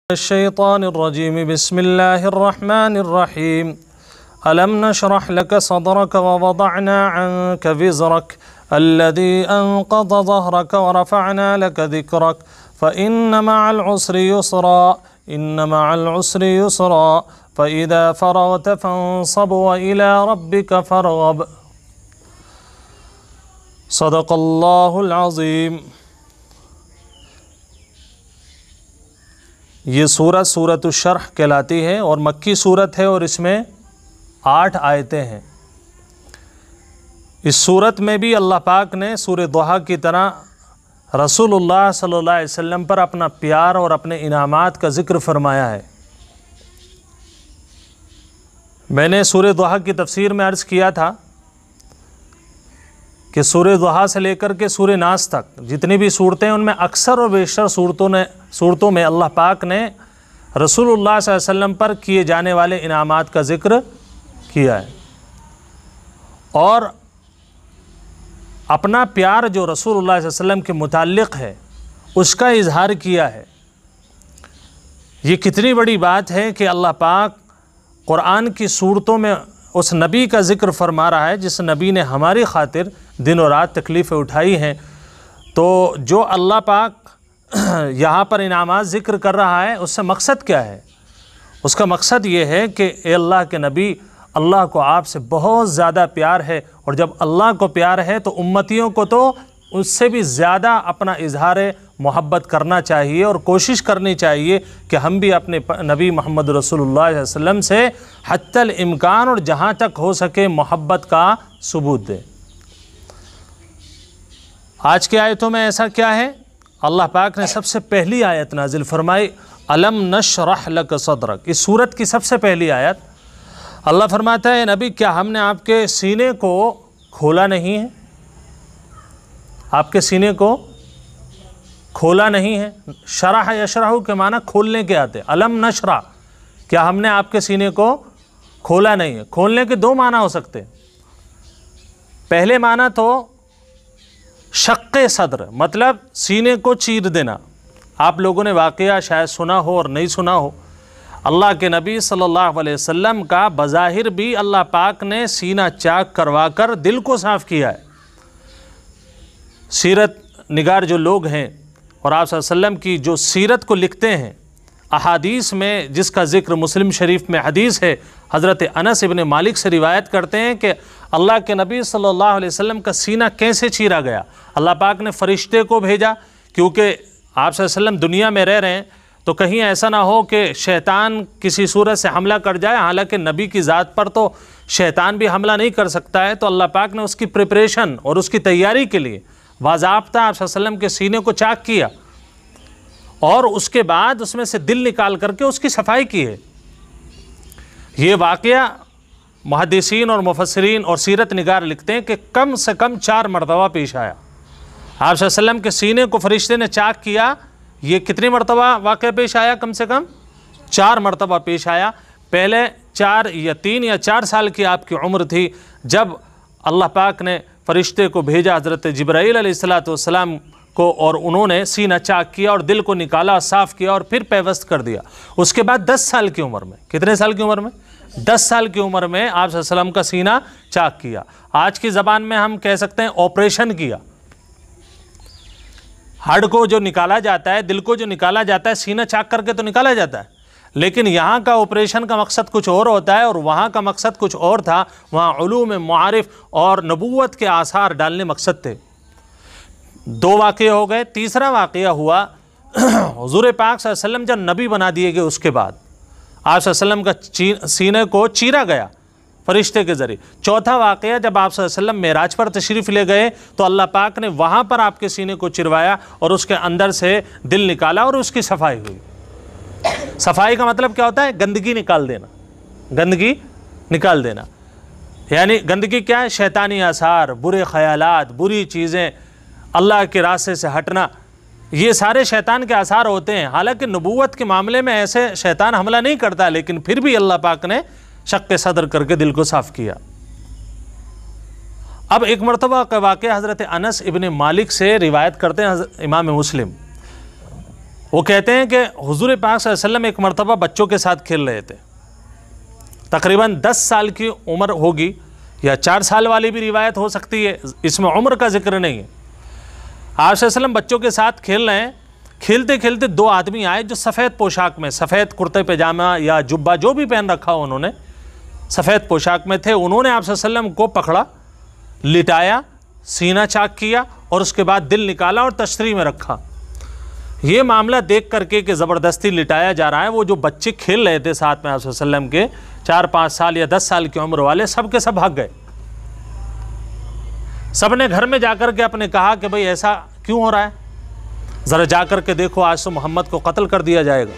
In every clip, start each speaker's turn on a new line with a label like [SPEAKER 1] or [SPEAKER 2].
[SPEAKER 1] शैतानिर्रजीम बिस्मिल्लाहिर्रहमानिर्रहीम अलम नशरह लक सदरक व वदअना अन्क विज़रक अल्लज़ी अन्क़ज़ ज़हरक व रफ़अना लक ज़िक्रक फ़इन्न मअल उसरि युस्रा इन्न मअल उसरि युस्रा फ़इज़ा फ़रग़त फ़ंसब व इला रब्बिक फ़रग़ब। सदक़ल्लाहुल अज़ीम। ये सूरत सूरतुश्शरह कहलाती है और मक्की सूरत है और इसमें 8 आयतें हैं। इस सूरत में भी अल्लाह पाक ने सूरह दुहा की तरह रसूलुल्लाह सल्लल्लाहु अलैहि वसल्लम पर अपना प्यार और अपने इनामात का ज़िक्र फरमाया है। मैंने सूरह दुहा की तफसीर में अर्ज़ किया था कि सूरह दुहा से लेकर के सूरह नास तक जितनी भी सूरतें हैं उनमें अक्सर और बेशतर सूरतों में अल्लाह पाक ने रसूलुल्लाह सल्लल्लाहु अलैहि वसल्लम पर किए जाने वाले इनामात का ज़िक्र किया है और अपना प्यार जो रसूलुल्लाह सल्लल्लाहु अलैहि वसल्लम के मुताल्लिक़ है उसका इजहार किया है। ये कितनी बड़ी बात है कि अल्लाह पाक कुरान की सूरतों में उस नबी का ज़िक्र फरमा रहा है जिस नबी ने हमारी खातिर दिन और रात तकलीफ़ें उठाई हैं। तो जो अल्लाह पाक यहाँ पर इनामात ज़िक्र कर रहा है उससे मकसद क्या है? उसका मकसद ये है कि ए अल्लाह के नबी, अल्लाह को आपसे बहुत ज़्यादा प्यार है और जब अल्लाह को प्यार है तो उम्मतियों को तो उससे भी ज़्यादा अपना इजहार मोहब्बत करना चाहिए और कोशिश करनी चाहिए कि हम भी अपने नबी मोहम्मद रसूलुल्लाह सल्लल्लाहु अलैहि वसल्लम से हत्तल इम्कान और जहाँ तक हो सके मोहब्बत का सबूत दें। आज की आयतों में ऐसा क्या है? अल्लाह पाक ने सबसे पहली आयत नाजिल फरमाई अलम नशरह लक सदरक। इस सूरत की सबसे पहली आयत अल्लाह फरमाता है नबी, क्या हमने आपके सीने को खोला नहीं है? आपके सीने को खोला नहीं है। शरह यशरह के माना खोलने के आते। अलम नशरा, क्या हमने आपके सीने को खोला नहीं है? खोलने के 2 माना हो सकते। पहले माना तो शक्के सदर, मतलब सीने को चीर देना। आप लोगों ने वाक़या शायद सुना हो और नहीं सुना हो, अल्लाह के नबी सल्लल्लाहु अलैहि वसल्लम का बज़ाहिर भी अल्लाह पाक ने सीना चाक करवा कर दिल को साफ़ किया है। सीरत निगार जो लोग हैं और आप सल्लल्लाहु अलैहि वसल्लम की जो सीरत को लिखते हैं, अहादीस में जिसका ज़िक्र मुस्लिम शरीफ में हदीस है, हज़रत अनस इब्न मालिक से रिवायत करते हैं कि अल्लाह के नबी सल्लल्लाहु अलैहि वसल्लम का सीना कैसे चीरा गया। अल्लाह पाक ने फ़रिश्ते को भेजा, क्योंकि आप सल्लल्लाहु अलैहि वसल्लम दुनिया में रह रहे हैं तो कहीं ऐसा ना हो कि शैतान किसी सूरत से हमला कर जाए। हालांकि नबी की ज़ात पर तो शैतान भी हमला नहीं कर सकता है, तो अल्लाह पाक ने उसकी प्रिपरेशन और उसकी तैयारी के लिए बाज़ाब्ता आप सल्लल्लाहु अलैहि वसल्लम के सीने को चाक किया और उसके बाद उसमें से दिल निकाल करके उसकी सफाई की है। ये वाक़या मुहद्दिसीन और मुफस्सिरीन और सीरत निगार लिखते हैं कि कम से कम 4 मरतबा पेश आया। आप सल्लल्लाहु अलैहि वसल्लम के सीने को फरिश्ते ने चाक किया। ये कितनी मरतबा वाक़या पेश आया? कम से कम 4 मरतबा पेश आया। पहले 4 या 3 या 4 साल की आपकी उम्र थी जब अल्लाह पाक ने फरिश्ते को भेजा हज़रत जिब्राईल अलैहिस्सलाम को और उन्होंने सीना चाक किया और दिल को निकाला, साफ़ किया और फिर पैवस्त कर दिया। उसके बाद 10 साल की उम्र में, कितने साल की उम्र में? 10 साल की उम्र में आप सल्लल्लाहु अलैहि वसल्लम का सीना चाक किया। आज की ज़बान में हम कह सकते हैं ऑपरेशन किया। हड्ड को जो निकाला जाता है, दिल को जो निकाला जाता है, सीना चाक करके तो निकाला जाता है, लेकिन यहाँ का ऑपरेशन का मकसद कुछ और होता है और वहाँ का मकसद कुछ और था। वहाँ उलूम मारिफ और नबूवत के आसार डालने मकसद थे। 2 वाक़े हो गए। तीसरा वाक़या हुआ हुज़ूर पाक सल्लल्लाहु अलैहि वसल्लम जब नबी बना दिए गए उसके बाद आप सल्लल्लाहु अलैहि वसल्लम का सीने को चीरा गया फरिश्ते के ज़रिए। चौथा वाक़या जब आप सल्लल्लाहु अलैहि वसल्लम मेराज पर तशरीफ़ ले गए तो अल्लाह पाक ने वहाँ पर आपके सीने को चिरवाया और उसके अंदर से दिल निकाला और उसकी सफाई हुई। सफाई का मतलब क्या होता है? गंदगी निकाल देना। गंदगी निकाल देना यानी गंदगी क्या है? शैतानी आसार, बुरे ख़यालात, बुरी चीज़ें, अल्लाह के रास्ते से हटना, ये सारे शैतान के आसार होते हैं। हालांकि नबूवत के मामले में ऐसे शैतान हमला नहीं करता, लेकिन फिर भी अल्लाह पाक ने शक्के सदर करके दिल को साफ़ किया। अब एक मरतबा का वाक़या हज़रत अनस इब्न मालिक से रिवायत करते हैं इमाम मुस्लिम। वो कहते हैं कि हुजूर पाक सल्लल्लाहु अलैहि वसल्लम एक मरतबा बच्चों के साथ खेल रहे थे, तकरीबन 10 साल की उम्र होगी या 4 साल वाली भी रिवायत हो सकती है, इसमें उम्र का जिक्र नहीं है। आप सल्लल्लाहु अलैहि वसल्लम बच्चों के साथ खेल रहे हैं, खेलते खेलते 2 आदमी आए जो सफ़ेद पोशाक में, सफ़ेद कुर्ते पैजामा या जुब्बा जो भी पहन रखा हो उन्होंने, सफ़ेद पोशाक में थे। उन्होंने आप सल्लल्लाहु अलैहि वसल्लम को पकड़ा, लिटाया, सीना चाक किया और उसके बाद दिल निकाला और तशरीह में रखा। ये मामला देख करके कि ज़बरदस्ती लिटाया जा रहा है, वो जो बच्चे खेल रहे थे साथ में आप सल्लल्लाहु अलैहि वसल्लम के, 4-5 साल या 10 साल की उम्र वाले, सब के सब भाग गए। सब ने घर में जाकर के अपने कहा कि भाई ऐसा क्यों हो रहा है, ज़रा जाकर के देखो, आज तो मोहम्मद को कत्ल कर दिया जाएगा।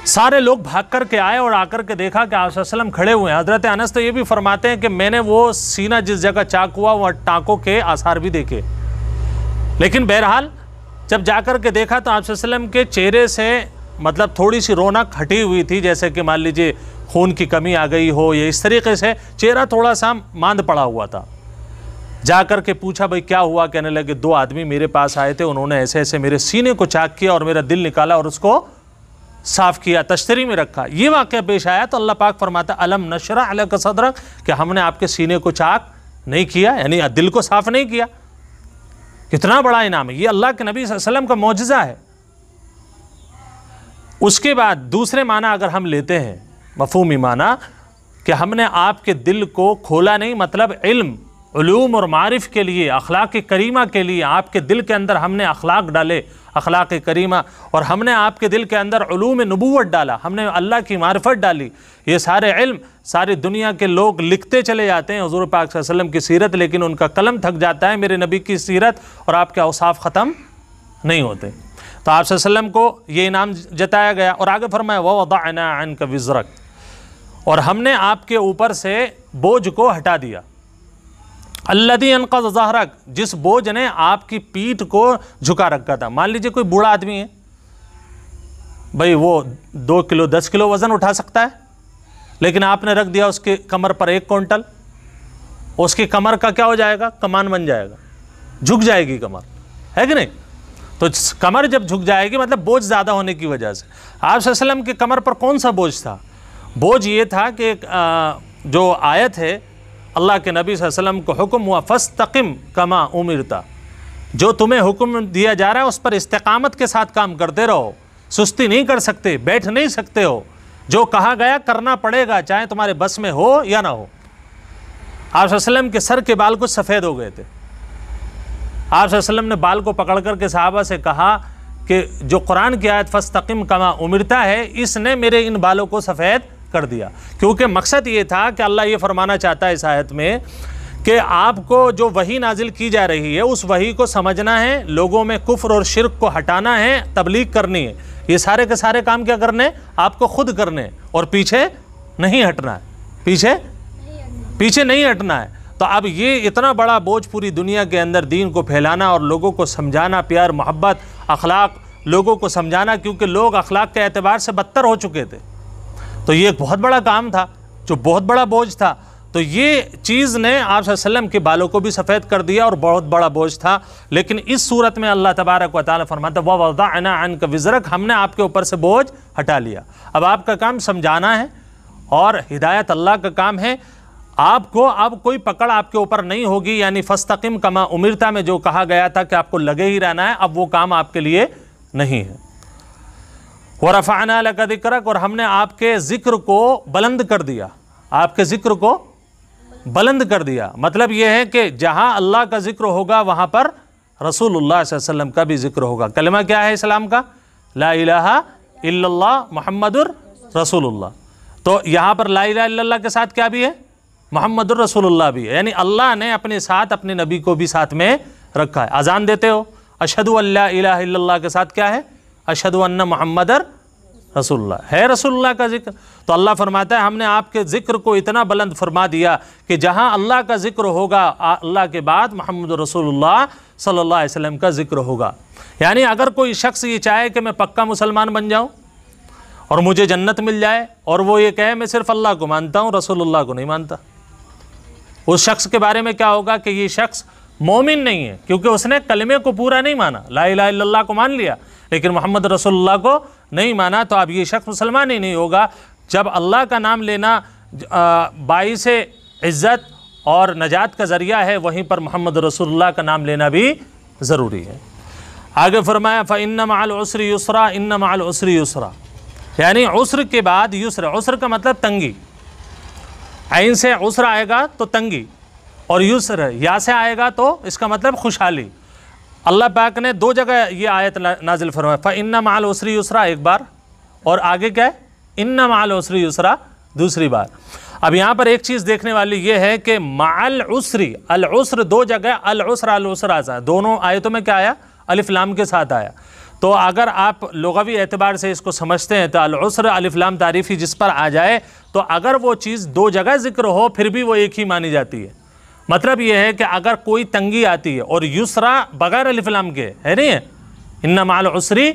[SPEAKER 1] सारे लोग भाग कर के आए और आकर के देखा कि आप सल्लल्लाहु अलैहि वसल्लम खड़े हुए हैं। हज़रत अनस तो ये भी फरमाते हैं कि मैंने वो सीना जिस जगह चाक हुआ वहाँ टाँकों के आसार भी देखे। लेकिन बहरहाल जब जाकर के देखा तो आप सल्लल्लाहु अलैहि वसल्लम के चेहरे से मतलब थोड़ी सी रौनक हटी हुई थी, जैसे कि मान लीजिए खून की कमी आ गई हो या इस तरीके से चेहरा थोड़ा सा मांद पड़ा हुआ था। जाकर के पूछा भाई क्या हुआ, कहने लगे 2 आदमी मेरे पास आए थे, उन्होंने ऐसे ऐसे मेरे सीने को चाक किया और मेरा दिल निकाला और उसको साफ़ किया, तश्तरी में रखा। ये वाक़या पेश आया तो अल्लाह पाक फरमाता अलम नशरह लक सदरक, कि हमने आपके सीने को चाक नहीं किया, यानी दिल को साफ़ नहीं किया। कितना बड़ा इनाम है, ये अल्लाह के नबी सल्लल्लाहु अलैहि वसल्लम का मौजज़ा है। उसके बाद दूसरे माना अगर हम लेते हैं, मफ़हूमी माना, कि हमने आपके दिल को खोला नहीं, मतलब इल्म, उलूम और मारिफ के लिए, अखलाक करीमा के लिए आपके दिल के अंदर हमने अखलाक डाले, अखलाक करीमा, और हमने आपके दिल के अंदर उलूम नबूवत डाला, हमने अल्लाह की मारिफत डाली। ये सारे इल्म सारी दुनिया के लोग लिखते चले जाते हैं हुज़ूर पाक सल्लल्लाहु अलैहि वसल्लम की सीरत, लेकिन उनका कलम थक जाता है, मेरे नबी की सीरत और आपके औसाफ ख़त्म नहीं होते। तो आप सल्लल्लाहु अलैहि वसल्लम को ये इनाम जताया गया। और आगे फरमाया ववदअना अन्का विज़रक, और हमने आपके ऊपर से बोझ को हटा दिया। अल्लज़ी अनक़ज़ ज़हरक, जिस बोझ ने आपकी पीठ को झुका रखा था। मान लीजिए कोई बूढ़ा आदमी है भाई, वो 2 किलो 10 किलो वज़न उठा सकता है, लेकिन आपने रख दिया उसके कमर पर 1 क्विंटल, उसकी कमर का क्या हो जाएगा, कमान बन जाएगा, झुक जाएगी कमर, है कि नहीं। तो कमर जब झुक जाएगी मतलब बोझ ज़्यादा होने की वजह से। आप सल्लल्लाहु अलैहि वसल्लम की कमर पर कौन सा बोझ था, बोझ ये था कि जो आयत है अल्लाह के नबी सल्लल्लाहु अलैहि वसल्लम को हुक्म हुआ फस्तकिम कमा उमिरता, जो तुम्हें हुक्म दिया जा रहा है उस पर इस्तिकामत के साथ काम करते रहो, सुस्ती नहीं कर सकते, बैठ नहीं सकते हो, जो कहा गया करना पड़ेगा, चाहे तुम्हारे बस में हो या ना हो। आप सल्लल्लाहु अलैहि वसल्लम के सर के बाल कुछ सफ़ेद हो गए थे। आप सल्लल्लाहु अलैहि वसल्लम ने बाल को पकड़ कर के सहाबा से कहा कि जो कुरान की आयत फस्तकिम कमा उमिरता है, इसने मेरे इन बालों को सफ़ेद कर दिया। क्योंकि मकसद ये था कि अल्लाह ये फरमाना चाहता है इस आयत में कि आपको जो वही नाजिल की जा रही है उस वही को समझना है, लोगों में कुफ्र और शिर्क को हटाना है, तबलीग करनी है। ये सारे के सारे काम क्या करने, आपको खुद करने, और पीछे नहीं हटना है, पीछे नहीं हटना है। तो अब ये इतना बड़ा बोझ पूरी दुनिया के अंदर दीन को फैलाना और लोगों को समझाना, प्यार मोहब्बत अखलाक लोगों को समझाना, क्योंकि लोग अखलाक के एतबार से बदतर हो चुके थे। तो ये एक बहुत बड़ा काम था, जो बहुत बड़ा बोझ था। तो ये चीज़ ने आप सल्लल्लाहु अलैहि वसल्लम के बालों को भी सफ़ेद कर दिया और बहुत बड़ा बोझ था। लेकिन इस सूरत में अल्लाह तबारक व तआला फरमाता है ववदअना अन्का विज़रक, हमने आपके ऊपर से बोझ हटा लिया। अब आपका काम समझाना है और हिदायत अल्लाह का काम है। आपको अब कोई पकड़ आपके ऊपर नहीं होगी, यानी फस्तकिम कमा उमिरता में जो कहा गया था कि आपको लगे ही रहना है, अब वो काम आपके लिए नहीं है। वरफ़अना लका ज़िक्रक, और हमने आपके ज़िक्र को बुलंद कर दिया, आपके ज़िक्र को बुलंद कर दिया। मतलब यह है कि जहाँ अल्लाह का ज़िक्र होगा वहाँ पर रसूलुल्लाह सल्लल्लाहु अलैहि वसल्लम का भी ज़िक्र होगा। कलमा क्या है इस्लाम का, ला इलाहा इल्लल्लाह मुहम्मदुर रसूलुल्लाह। तो यहाँ पर ला इलाहा इल्लल्लाह के साथ क्या भी है, मुहम्मदुर रसूलुल्लाह भी है, यानी अल्लाह ने अपने साथ अपने नबी को भी साथ में रखा है। अजान देते हो अशहदु अल्ला इलाहा इल्लल्लाह के साथ क्या है, अशहदु अन्न मुहम्मदर रसूलुल्लाह है, रसूलुल्लाह का जिक्र। तो अल्लाह फरमाता है हमने आपके ज़िक्र को इतना बुलंद फरमा दिया कि जहाँ अल्लाह का ज़िक्र होगा अल्लाह के बाद मुहम्मद रसूलुल्लाह सल्लल्लाहु अलैहि वसल्लम का ज़िक्र होगा। यानी अगर कोई शख्स ये चाहे कि मैं पक्का मुसलमान बन जाऊँ और मुझे जन्नत मिल जाए, और वो ये कहे मैं सिर्फ अल्लाह को मानता हूँ रसूलुल्लाह को नहीं मानता, उस शख्स के बारे में क्या होगा कि ये शख्स मोमिन नहीं है, क्योंकि उसने कलमे को पूरा नहीं माना, ला इलाहा इल्लल्लाह को मान लिया लेकिन मोहम्मद रसूलुल्लाह को नहीं माना, तो अब ये शख्स मुसलमान ही नहीं होगा। जब अल्लाह का नाम लेना बाइस इज़्ज़त और नजात का ज़रिया है, वहीं पर मोहम्मद रसूलुल्लाह का नाम लेना भी ज़रूरी है। आगे फरमाया फ़इन्न मअल उसरि युसरा, इन्न मअल उसरि युसरा, यानी उसर के बाद युसर। उसर का मतलब तंगी, ऐन से उसर आएगा तो तंगी, और युसर या से आएगा तो इसका मतलब खुशहाली। अल्लाह पाक ने दो जगह ये आयत नाजिल फरमाया, फ़इन्न मअल उसरि युसरा एक बार, और आगे क्या है, इन्न मअल उसरि युसरा दूसरी बार। अब यहाँ पर एक चीज़ देखने वाली ये है कि मअल उसरी, अल उसर दो जगह अल उसरा अल उसरा आया, दोनों आयतों में क्या आया, अलिफ लाम के साथ आया। तो अगर आप लुग़वी एतबार से इसको समझते हैं तो अल उसर अलिफ लाम तारीफ़ी जिस पर आ जाए, तो अगर वो चीज़ दो जगह जिक्र हो फिर भी वो एक ही मानी जाती है। मतलब ये है कि अगर कोई तंगी आती है और युसरा बगैर अलिफ लाम के है, नहीं है, इन्ना मअल उसरी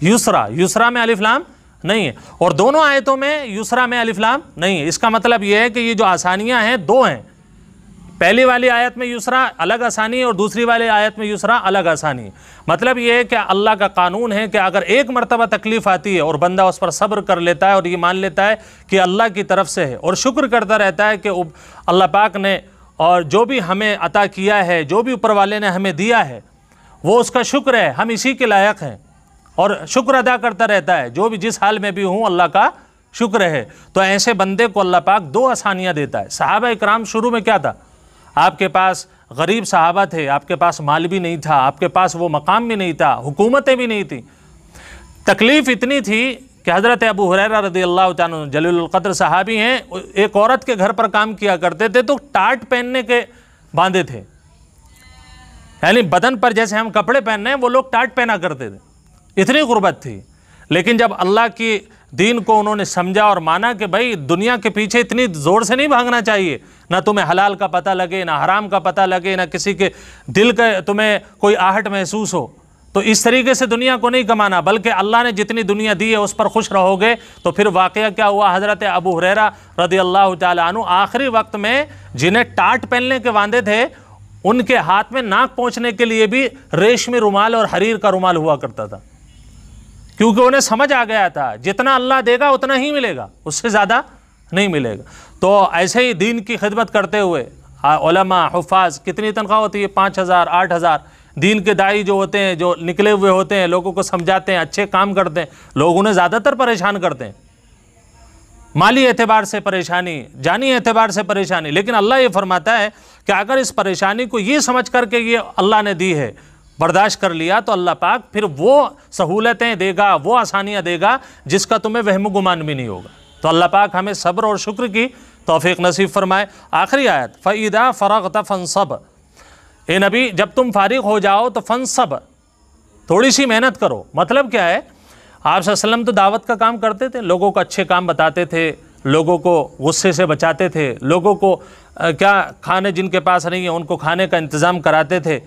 [SPEAKER 1] युसरा, युसरा में अलिफ लाम नहीं है, और दोनों आयतों में युसरा में अलिफ लाम नहीं है। इसका मतलब ये है कि ये जो आसानियां हैं दो हैं, पहली वाली आयत में युसरा अलग आसानी है और दूसरी वाली आयत में युसरा अलग आसानी है। मतलब ये है कि अल्लाह का कानून है कि अगर एक मरतबा तकलीफ़ आती है और बंदा उस पर सब्र कर लेता है और ये मान लेता है कि अल्लाह की तरफ से है और शुक्र करता रहता है कि अल्लाह पाक ने और जो भी हमें अता किया है, जो भी ऊपर वाले ने हमें दिया है वो उसका शुक्र है, हम इसी के लायक हैं, और शुक्र अदा करता रहता है, जो भी जिस हाल में भी हूँ अल्लाह का शुक्र है। तो ऐसे बंदे को अल्लाह पाक दो आसानियाँ देता है। सहाबा इकराम शुरू में क्या था, आपके पास गरीब सहाबा थे, आपके पास माल भी नहीं था, आपके पास वो मकाम भी नहीं था, हुकूमतें भी नहीं थी, तकलीफ़ इतनी थी कि हज़रत अबू हुरैरा रज़ियल्लाहु ताला अन्हु जलीलुल क़द्र सहाबी हैं, एक औरत के घर पर काम किया करते थे तो टाट पहनने के बांधे थे, यानी बदन पर जैसे हम कपड़े पहन रहे हैं वो लोग टाट पहना करते थे, इतनी गुर्बत थी। लेकिन जब अल्लाह की दीन को उन्होंने समझा और माना कि भाई दुनिया के पीछे इतनी ज़ोर से नहीं भागना चाहिए, ना तुम्हें हलाल का पता लगे, ना हराम का पता लगे, ना किसी के दिल का तुम्हें कोई आहट महसूस हो, तो इस तरीके से दुनिया को नहीं कमाना, बल्कि अल्लाह ने जितनी दुनिया दी है उस पर खुश रहोगे। तो फिर वाक़या क्या हुआ, हज़रत अबू हुरैरा रज़ियल्लाहु ताला अन्हु आखिरी वक्त में जिन्हें टाट पहनने के वांदे थे, उनके हाथ में नाक पहुँचने के लिए भी रेशमी रुमाल और हरीर का रुमाल हुआ करता था, क्योंकि उन्हें समझ आ गया था जितना अल्लाह देगा उतना ही मिलेगा, उससे ज़्यादा नहीं मिलेगा। तो ऐसे ही दीन की खिदमत करते हुए उलमा हुफ़ाज़ कितनी तनख्वाह होती है, 5,000 8,000। दीन के दाई जो होते हैं, जो निकले हुए होते हैं, लोगों को समझाते हैं, अच्छे काम करते हैं, लोग उन्हें ज़्यादातर परेशान करते हैं, माली एतबार से परेशानी, जानी एतबार से परेशानी। लेकिन अल्लाह ये फरमाता है कि अगर इस परेशानी को ये समझ करके ये अल्लाह ने दी है बर्दाश्त कर लिया, तो अल्लाह पाक फिर वो सहूलतें देगा, वो आसानियाँ देगा जिसका तुम्हें वहम गुमान भी नहीं होगा। तो अल्लाह पाक हमें सब्र और शुक्र की तौफीक नसीब फरमाए। आखिरी आयत, फ़इज़ा फ़रग़त फ़ंसब, ए नबी जब तुम फारिग हो जाओ तो फंसब, थोड़ी सी मेहनत करो। मतलब क्या है, आप सल्लल्लाहु अलैहि वसल्लम तो दावत का काम करते थे, लोगों को अच्छे काम बताते थे, लोगों को गुस्से से बचाते थे, लोगों को क्या खाने जिनके पास नहीं है उनको खाने का इंतज़ाम कराते थे,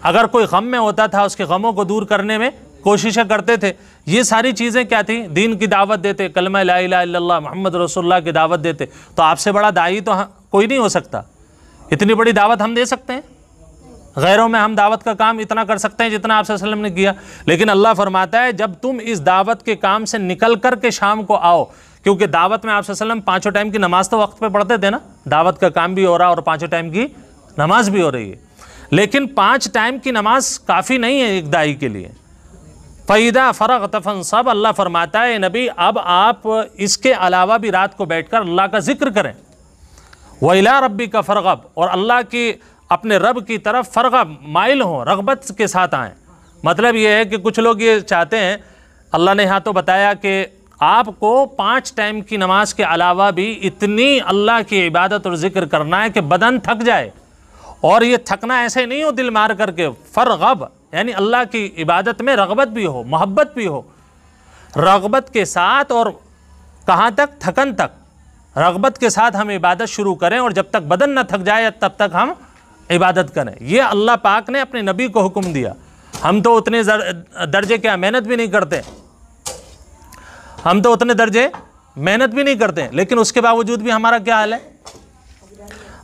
[SPEAKER 1] अगर कोई गम में होता था उसके गमों को दूर करने में कोशिशें करते थे। ये सारी चीज़ें क्या थी, दीन की दावत देते, कलमा ला इलाहा इल्लल्लाह मुहम्मद रसूलुल्लाह की दावत देते। तो आपसे बड़ा दाई तो कोई नहीं हो सकता, इतनी बड़ी दावत हम दे सकते हैं, गैरों में हम दावत का काम इतना कर सकते हैं जितना आप सल्लल्लाहु अलैहि वसल्लम ने किया। लेकिन अल्लाह फरमाता है जब तुम इस दावत के काम से निकल कर के शाम को आओ, क्योंकि दावत में आप सल्लल्लाहु अलैहि वसल्लम 5 टाइम की नमाज तो वक्त पे पढ़ते थे ना, दावत का काम भी हो रहा और 5 टाइम की नमाज भी हो रही है, लेकिन 5 टाइम की नमाज काफ़ी नहीं है एक दाई के लिए। फ़इज़ा फ़रग़त फ़ंसब, अल्लाह फरमाता है नबी अब आप इसके अलावा भी रात को बैठकर अल्लाह का जिक्र करें। व इला रब्बिका फ़रग़ब, और अल्लाह की अपने रब की तरफ फ़रग़ब माइल हों, रग़बत के साथ आएँ। मतलब ये है कि कुछ लोग ये चाहते हैं, अल्लाह ने यहाँ तो बताया कि आपको 5 टाइम की नमाज के अलावा भी इतनी अल्लाह की इबादत और ज़िक्र करना है कि बदन थक जाए, और ये थकना ऐसे नहीं हो दिल मार करके, फ़रग़ब यानी अल्लाह की इबादत में रग़बत भी हो, मोहब्बत भी हो, रग़बत के साथ, और कहाँ तक, थकन तक रग़बत के साथ हम इबादत शुरू करें, और जब तक बदन न थक जाए तब तक हम इबादत करें। ये अल्लाह पाक ने अपने नबी को हुक्म दिया। हम तो उतने दर्जे क्या मेहनत भी नहीं करते, हम तो उतने दर्जे मेहनत भी नहीं करते, लेकिन उसके बावजूद भी हमारा क्या हाल है,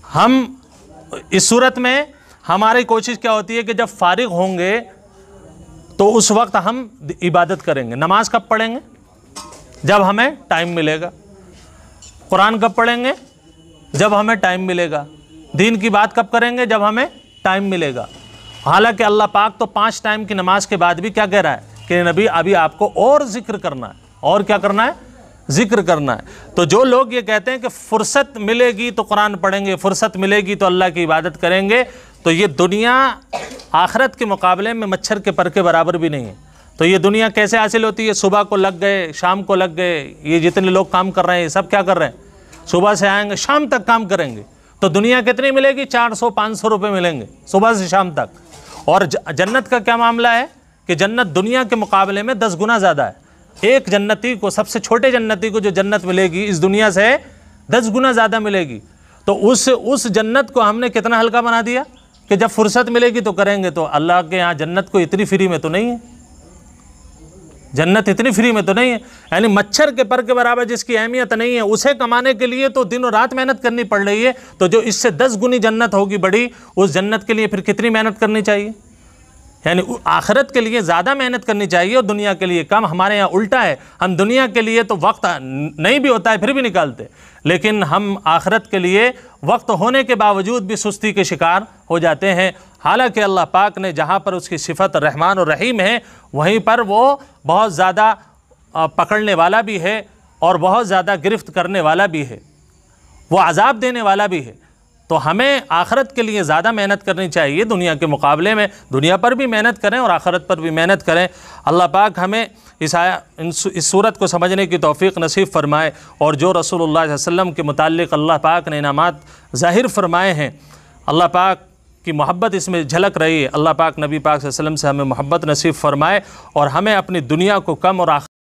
[SPEAKER 1] हम इस सूरत में हमारी कोशिश क्या होती है कि जब फारिग होंगे तो उस वक्त हम इबादत करेंगे। नमाज कब पढ़ेंगे? जब हमें टाइम मिलेगा। कुरान कब पढ़ेंगे? जब हमें टाइम मिलेगा। दीन की बात कब करेंगे? जब हमें टाइम मिलेगा। हालांकि अल्लाह पाक तो 5 टाइम की नमाज के बाद भी क्या कह रहा है कि नबी अभी आपको और जिक्र करना है। और क्या करना है? जिक्र करना है। तो जो लोग ये कहते हैं कि फुर्सत मिलेगी तो कुरान पढ़ेंगे, फुर्सत मिलेगी तो अल्लाह की इबादत करेंगे, तो ये दुनिया आखिरत के मुकाबले में मच्छर के पर के बराबर भी नहीं है। तो ये दुनिया कैसे हासिल होती है? सुबह को लग गए, शाम को लग गए। ये जितने लोग काम कर रहे हैं ये सब क्या कर रहे हैं? सुबह से आएंगे, शाम तक काम करेंगे। तो दुनिया कितनी मिलेगी? 400-500 रुपये मिलेंगे सुबह से शाम तक। और जन्नत का क्या मामला है कि जन्नत दुनिया के मुकाबले में 10 गुना ज़्यादा है। एक जन्नती को, सबसे छोटे जन्नती को जो जन्नत मिलेगी इस दुनिया से 10 गुना ज़्यादा मिलेगी। तो उस जन्नत को हमने कितना हल्का बना दिया कि जब फुर्सत मिलेगी तो करेंगे। तो अल्लाह के यहाँ जन्नत को इतनी फ्री में तो नहीं है, जन्नत इतनी फ्री में तो नहीं है। यानी मच्छर के पर के बराबर जिसकी अहमियत नहीं है, उसे कमाने के लिए तो दिन और रात मेहनत करनी पड़ रही है। तो जो इससे 10 गुनी जन्नत होगी बड़ी, उस जन्नत के लिए फिर कितनी मेहनत करनी चाहिए? यानी आखिरत के लिए ज़्यादा मेहनत करनी चाहिए और दुनिया के लिए कम। हमारे यहाँ उल्टा है, हम दुनिया के लिए तो वक्त नहीं भी होता है फिर भी निकालते, लेकिन हम आखिरत के लिए वक्त होने के बावजूद भी सुस्ती के शिकार हो जाते हैं। हालांकि अल्लाह पाक ने जहाँ पर उसकी सिफत रहमान और रहीम है, वहीं पर वो बहुत ज़्यादा पकड़ने वाला भी है और बहुत ज़्यादा गिरफ्त करने वाला भी है, वो अजाब देने वाला भी है। तो हमें आखिरत के लिए ज़्यादा मेहनत करनी चाहिए दुनिया के मुकाबले में। दुनिया पर भी मेहनत करें और आखिरत पर भी मेहनत करें। अल्लाह पाक हमें इस सूरत को समझने की तौफीक नसीब फरमाए और जो रसूलुल्लाह सल्लल्लाहु अलैहि वसल्लम के मुताल्लिक़ अल्लाह पाक ने इनामात ज़ाहिर फरमाए हैं, अल्लाह पाक की मोहब्बत इसमें झलक रही है। अल्लाह पाक नबी पाक सल्लल्लाहु अलैहि वसल्लम से हमें मोहब्बत नसीब फरमाए और हमें अपनी दुनिया को कम और